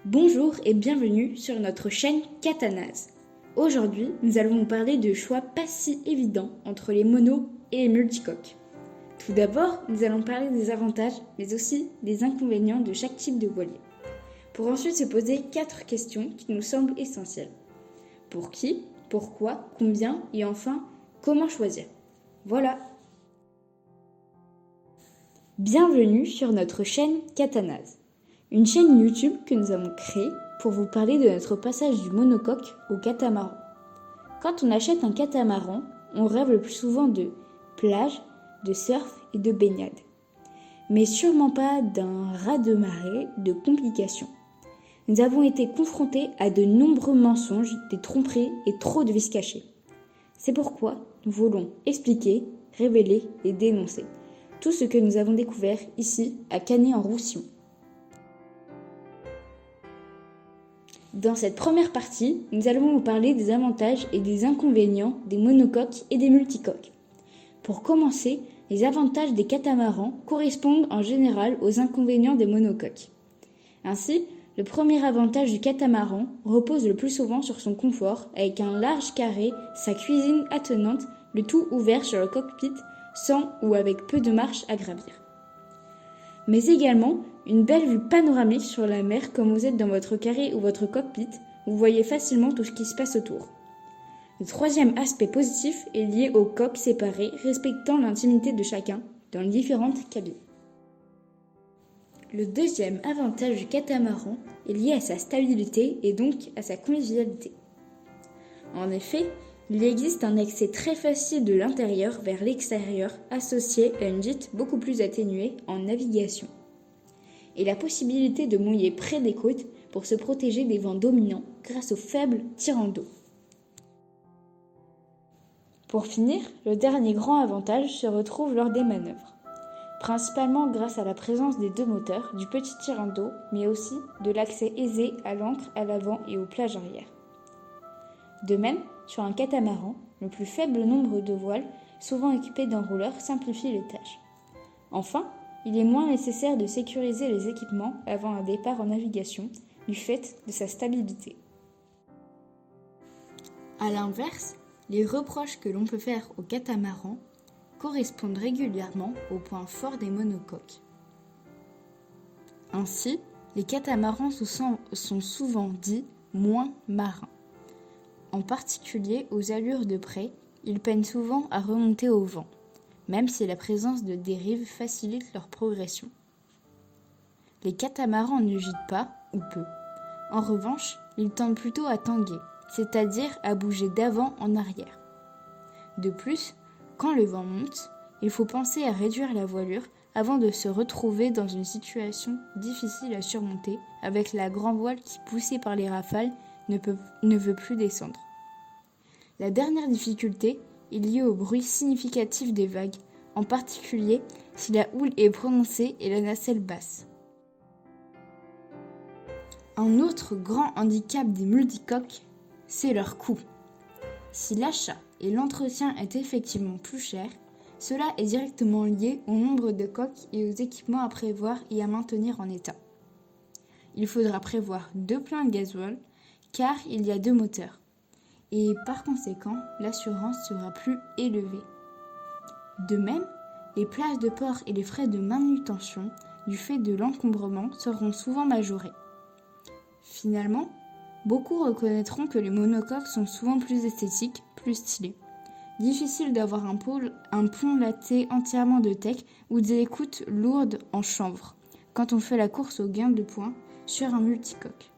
Bonjour et bienvenue sur notre chaîne Catanase. Aujourd'hui, nous allons vous parler de choix pas si évidents entre les monos et les multicoques. Tout d'abord, nous allons parler des avantages, mais aussi des inconvénients de chaque type de voilier. Pour ensuite se poser 4 questions qui nous semblent essentielles. Pour qui, pourquoi, combien et enfin, comment choisir. Voilà. Bienvenue sur notre chaîne Catanase. Une chaîne YouTube que nous avons créée pour vous parler de notre passage du monocoque au catamaran. Quand on achète un catamaran, on rêve le plus souvent de plage, de surf et de baignade. Mais sûrement pas d'un raz-de-marée de complications. Nous avons été confrontés à de nombreux mensonges, des tromperies et trop de vices cachés. C'est pourquoi nous voulons expliquer, révéler et dénoncer tout ce que nous avons découvert ici à Canet-en-Roussillon. Dans cette première partie, nous allons vous parler des avantages et des inconvénients des monocoques et des multicoques. Pour commencer, les avantages des catamarans correspondent en général aux inconvénients des monocoques. Ainsi, le premier avantage du catamaran repose le plus souvent sur son confort, avec un large carré, sa cuisine attenante, le tout ouvert sur le cockpit, sans ou avec peu de marches à gravir. Mais également une belle vue panoramique sur la mer comme vous êtes dans votre carré ou votre cockpit, vous voyez facilement tout ce qui se passe autour. Le troisième aspect positif est lié aux coques séparées respectant l'intimité de chacun dans les différentes cabines. Le deuxième avantage du catamaran est lié à sa stabilité et donc à sa convivialité. En effet, il existe un accès très facile de l'intérieur vers l'extérieur associé à une gîte beaucoup plus atténuée en navigation. Et la possibilité de mouiller près des côtes pour se protéger des vents dominants grâce aux faibles tirants d'eau. Pour finir, le dernier grand avantage se retrouve lors des manœuvres, principalement grâce à la présence des deux moteurs, du petit tirant d'eau, mais aussi de l'accès aisé à l'ancre à l'avant et aux plages arrière. De même, sur un catamaran, le plus faible nombre de voiles, souvent équipés d'enrouleurs, simplifie les tâches. Enfin, il est moins nécessaire de sécuriser les équipements avant un départ en navigation, du fait de sa stabilité. A l'inverse, les reproches que l'on peut faire au catamaran correspondent régulièrement aux points forts des monocoques. Ainsi, les catamarans sont souvent dits moins marins. En particulier aux allures de près, ils peinent souvent à remonter au vent, même si la présence de dérives facilite leur progression. Les catamarans ne gîtent pas, ou peu. En revanche, ils tendent plutôt à tanguer, c'est-à-dire à bouger d'avant en arrière. De plus, quand le vent monte, il faut penser à réduire la voilure avant de se retrouver dans une situation difficile à surmonter avec la grand voile qui, poussée par les rafales, ne veut plus descendre. La dernière difficulté est liée au bruit significatif des vagues, en particulier si la houle est prononcée et la nacelle basse. Un autre grand handicap des multicoques, c'est leur coût. Si l'achat et l'entretien est effectivement plus cher, cela est directement lié au nombre de coques et aux équipements à prévoir et à maintenir en état. Il faudra prévoir 2 pleins de gasoil, car il y a 2 moteurs. Et par conséquent, l'assurance sera plus élevée. De même, les places de port et les frais de manutention, du fait de l'encombrement, seront souvent majorés. Finalement, beaucoup reconnaîtront que les monocoques sont souvent plus esthétiques, plus stylés. Difficile d'avoir un pont laté entièrement de teck ou des écoutes lourdes en chanvre, quand on fait la course au gain de points sur un multicoque.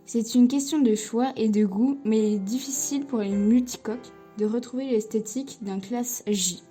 C'est une question de choix et de goût, mais il est difficile pour les multicoques de retrouver l'esthétique d'un classe J.